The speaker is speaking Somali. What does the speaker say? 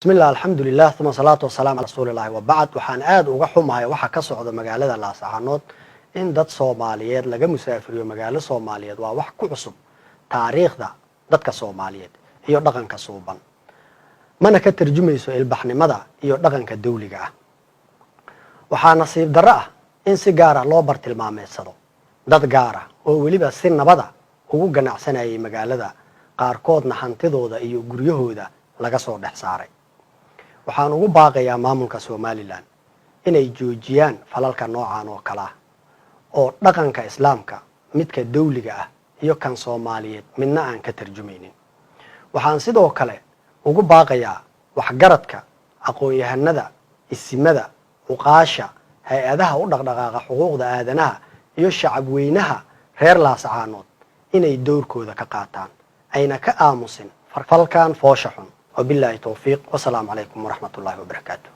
بسم الله الحمد لله ثم صلاة والسلام على رسول الله وبعد waxaan aad uga xumahay waxa ka socda magaalada Laascaanood in dad Soomaaliyeed laga musaafiriyo magaalo Soomaaliyeed waa wax ku cusub taariikhda dadka Soomaaliyeed iyo dhaqanka suuban mana ka tarjumayso ilbaxnimada iyo dhaqanka dawliga ah waxaa nasiib darro ah in si gaar ah loo bartilmaameedsado dad gaar ah oo weliba si nabada ugu ganacsanayay magaalada qaarkoodna hantidooda iyo guryahooda laga soo dhex saaray waxaan ugu baaqayaa maamulka Somaliland inay joojiyaan falalka noocan oo kala oo dhaqanka islaamka midka dawliga ah iyo kan Soomaaliyeed midna aan ka tarjumaynin waxaan sidoo kale ugu baaqayaa waxgaradka aqoon-yahanada isimada uqaasha hay'adaha u dhaqdhaqaaqa xuquuqda aadanaha iyo shacab weynaha reer Laascaanood inay doorkooda ka qaataan ayna ka aamusin falkan foosha xun وبالله توفيق والسلام عليكم ورحمة الله وبركاته.